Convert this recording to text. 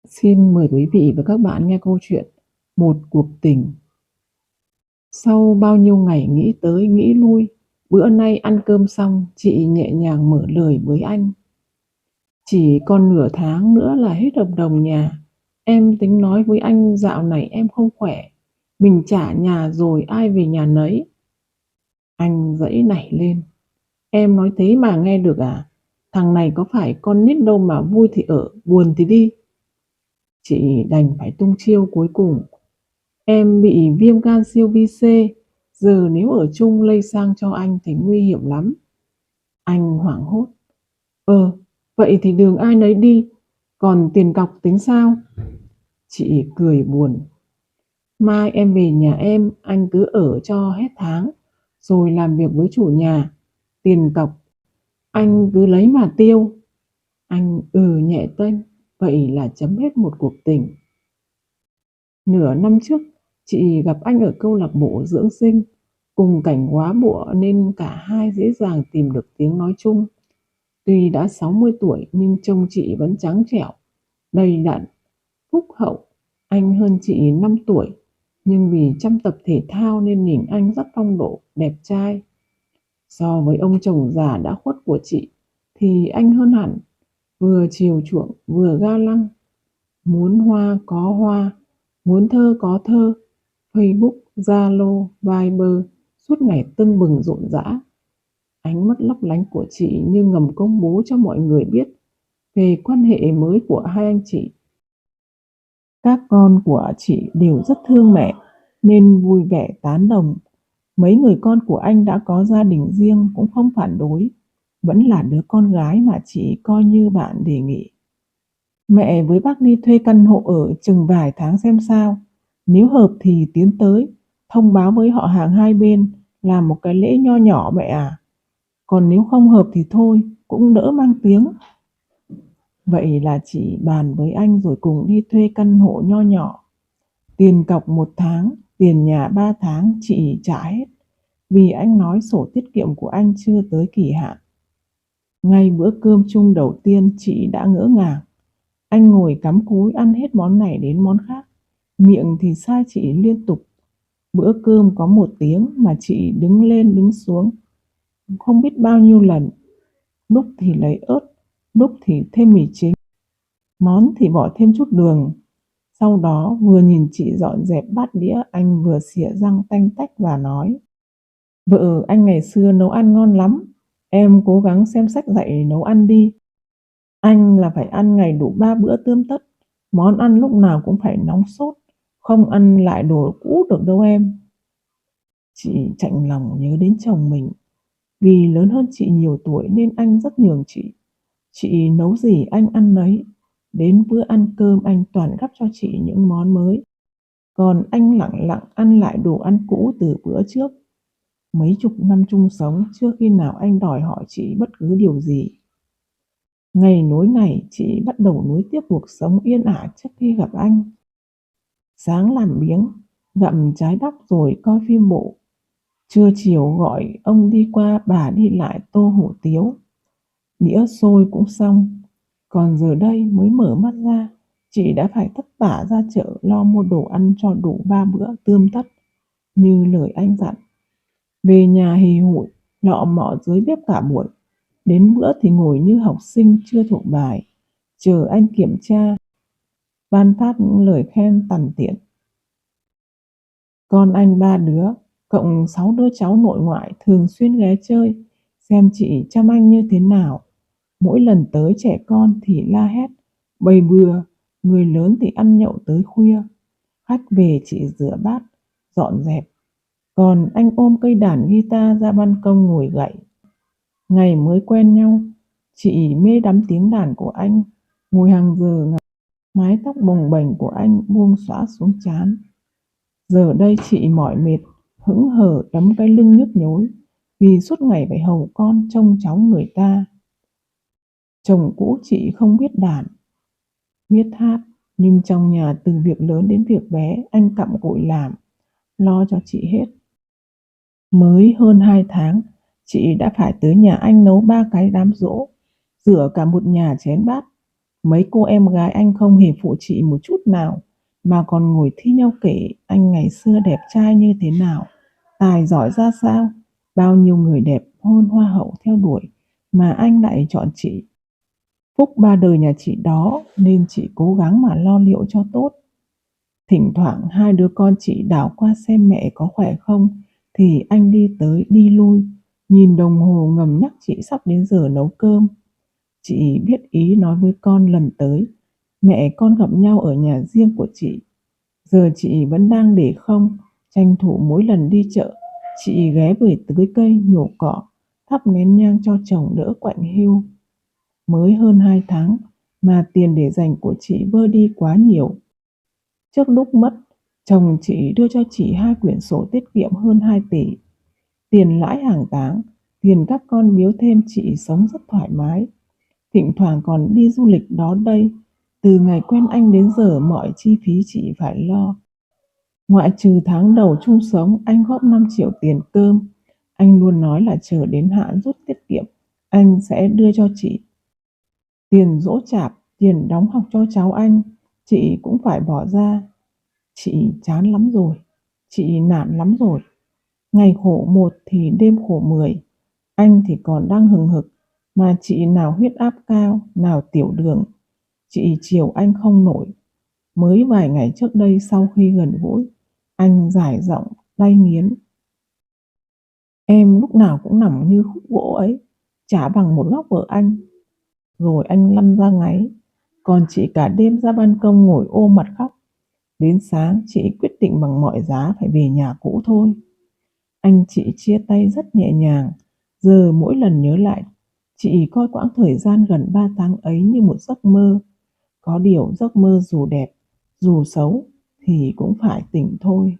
Xin mời quý vị và các bạn nghe câu chuyện Một cuộc tình. Sau bao nhiêu ngày nghĩ tới nghĩ lui, bữa nay ăn cơm xong, chị nhẹ nhàng mở lời với anh. Chỉ còn nửa tháng nữa là hết hợp đồng nhà. Em tính nói với anh dạo này em không khỏe. Mình trả nhà rồi ai về nhà nấy. Anh giãy nảy lên. Em nói thế mà nghe được à? Thằng này có phải con nít đâu mà vui thì ở, buồn thì đi. Chị đành phải tung chiêu cuối cùng. Em bị viêm gan siêu vi C, giờ nếu ở chung lây sang cho anh thì nguy hiểm lắm. Anh hoảng hốt. Vậy thì đường ai nấy đi, còn tiền cọc tính sao? Chị cười buồn. Mai em về nhà em, anh cứ ở cho hết tháng, rồi làm việc với chủ nhà. Tiền cọc, anh cứ lấy mà tiêu. Anh nhẹ tênh, vậy là chấm hết một cuộc tình. Nửa năm trước, chị gặp anh ở câu lạc bộ dưỡng sinh, cùng cảnh góa bụa nên cả hai dễ dàng tìm được tiếng nói chung. Tuy đã 60 tuổi nhưng trông chị vẫn trắng trẻo, đầy đặn, phúc hậu. Anh hơn chị 5 tuổi, nhưng vì chăm tập thể thao nên nhìn anh rất phong độ, đẹp trai. So với ông chồng già đã khuất của chị, thì anh hơn hẳn, vừa chiều chuộng vừa ga lăng. Muốn hoa có hoa, muốn thơ có thơ. Facebook, Zalo, Viber suốt ngày tưng bừng rộn rã. Ánh mắt lấp lánh của chị như ngầm công bố cho mọi người biết về quan hệ mới của hai anh chị. Các con của chị đều rất thương mẹ nên vui vẻ tán đồng. Mấy người con của anh đã có gia đình riêng cũng không phản đối. Vẫn là đứa con gái mà chị coi như bạn đề nghị. Mẹ với bác đi thuê căn hộ ở chừng vài tháng xem sao. Nếu hợp thì tiến tới, thông báo với họ hàng hai bên, làm một cái lễ nho nhỏ mẹ à. Còn nếu không hợp thì thôi, cũng đỡ mang tiếng. Vậy là chị bàn với anh rồi cùng đi thuê căn hộ nho nhỏ. Tiền cọc 1 tháng, tiền nhà 3 tháng chị trả hết. Vì anh nói sổ tiết kiệm của anh chưa tới kỳ hạn. Ngay bữa cơm chung đầu tiên chị đã ngỡ ngàng. Anh ngồi cắm cúi ăn hết món này đến món khác, miệng thì sai chị liên tục. Bữa cơm có 1 tiếng mà chị đứng lên đứng xuống không biết bao nhiêu lần. Lúc thì lấy ớt, lúc thì thêm mì chính, món thì bỏ thêm chút đường. Sau đó vừa nhìn chị dọn dẹp bát đĩa, anh vừa xỉa răng tanh tách và nói: Vợ anh ngày xưa nấu ăn ngon lắm, em cố gắng xem sách dạy nấu ăn đi. Anh là phải ăn ngày đủ 3 bữa tươm tất, món ăn lúc nào cũng phải nóng sốt, không ăn lại đồ cũ được đâu em. Chị chạnh lòng nhớ đến chồng mình, vì lớn hơn chị nhiều tuổi nên anh rất nhường chị. Chị nấu gì anh ăn nấy, đến bữa ăn cơm anh toàn gắp cho chị những món mới, còn anh lặng lặng ăn lại đồ ăn cũ từ bữa trước. Mấy chục năm chung sống chưa khi nào anh đòi hỏi chị bất cứ điều gì. Ngày nối ngày chị bắt đầu nối tiếp cuộc sống yên ả trước khi gặp anh. Sáng làm biếng, gặm trái bắp rồi coi phim bộ. Trưa chiều gọi ông đi qua bà đi lại tô hủ tiếu. Đĩa xôi cũng xong. Còn giờ đây mới mở mắt ra, chị đã phải tất tả ra chợ lo mua đồ ăn cho đủ 3 bữa tươm tất, như lời anh dặn. Về nhà hì hụi, lọ mọ dưới bếp cả buổi. Đến bữa thì ngồi như học sinh chưa thuộc bài, chờ anh kiểm tra, ban phát những lời khen tằn tiện. Con anh 3 đứa, cộng 6 đứa cháu nội ngoại thường xuyên ghé chơi, xem chị chăm anh như thế nào. Mỗi lần tới trẻ con thì la hét, bày bừa, người lớn thì ăn nhậu tới khuya. Khách về chị rửa bát, dọn dẹp, còn anh ôm cây đàn guitar ra ban công ngồi gảy. Ngày mới quen nhau, chị mê đắm tiếng đàn của anh, ngồi hàng giờ ngắm mái tóc bồng bềnh của anh buông xõa xuống trán. Giờ đây chị mỏi mệt, hững hờ đấm cái lưng nhức nhối, vì suốt ngày phải hầu con trông cháu người ta. Chồng cũ chị không biết đàn, biết hát, nhưng trong nhà từ việc lớn đến việc bé anh cặm cụi làm, lo cho chị hết. Mới hơn 2 tháng, chị đã phải tới nhà anh nấu 3 cái đám giỗ, rửa cả một nhà chén bát. Mấy cô em gái anh không hề phụ chị một chút nào, mà còn ngồi thi nhau kể anh ngày xưa đẹp trai như thế nào, tài giỏi ra sao, bao nhiêu người đẹp hơn hoa hậu theo đuổi, mà anh lại chọn chị. Phúc ba đời nhà chị đó nên chị cố gắng mà lo liệu cho tốt. Thỉnh thoảng hai đứa con chị đảo qua xem mẹ có khỏe không thì anh đi tới đi lui, nhìn đồng hồ ngầm nhắc chị sắp đến giờ nấu cơm. Chị biết ý nói với con lần tới mẹ con gặp nhau ở nhà riêng của chị. Giờ chị vẫn đang để không, tranh thủ mỗi lần đi chợ, chị ghé về tưới cây nhổ cỏ, thắp nén nhang cho chồng đỡ quạnh hiu. Mới hơn 2 tháng mà tiền để dành của chị vơ đi quá nhiều. Trước lúc mất, chồng chị đưa cho chị 2 quyển sổ tiết kiệm hơn 2 tỷ, tiền lãi hàng tháng, tiền các con biếu thêm chị sống rất thoải mái. Thỉnh thoảng còn đi du lịch đó đây. Từ ngày quen anh đến giờ mọi chi phí chị phải lo. Ngoại trừ tháng đầu chung sống anh góp 5 triệu tiền cơm. Anh luôn nói là chờ đến hạn rút tiết kiệm, anh sẽ đưa cho chị. Tiền giỗ chạp, tiền đóng học cho cháu anh, chị cũng phải bỏ ra. Chị chán lắm rồi, chị nản lắm rồi. Ngày khổ một thì đêm khổ 10. Anh thì còn đang hừng hực, mà chị nào huyết áp cao, nào tiểu đường. Chị chiều anh không nổi. Mới vài ngày trước đây sau khi gần gũi, anh giải giọng đay nghiến. Em lúc nào cũng nằm như khúc gỗ ấy, chả bằng một góc vợ anh. Rồi anh lăn ra ngáy, còn chị cả đêm ra ban công ngồi ôm mặt khóc. Đến sáng chị quyết định bằng mọi giá phải về nhà cũ thôi. Anh chị chia tay rất nhẹ nhàng. Giờ mỗi lần nhớ lại, chị coi quãng thời gian gần 3 tháng ấy như một giấc mơ. Có điều giấc mơ dù đẹp, dù xấu thì cũng phải tỉnh thôi.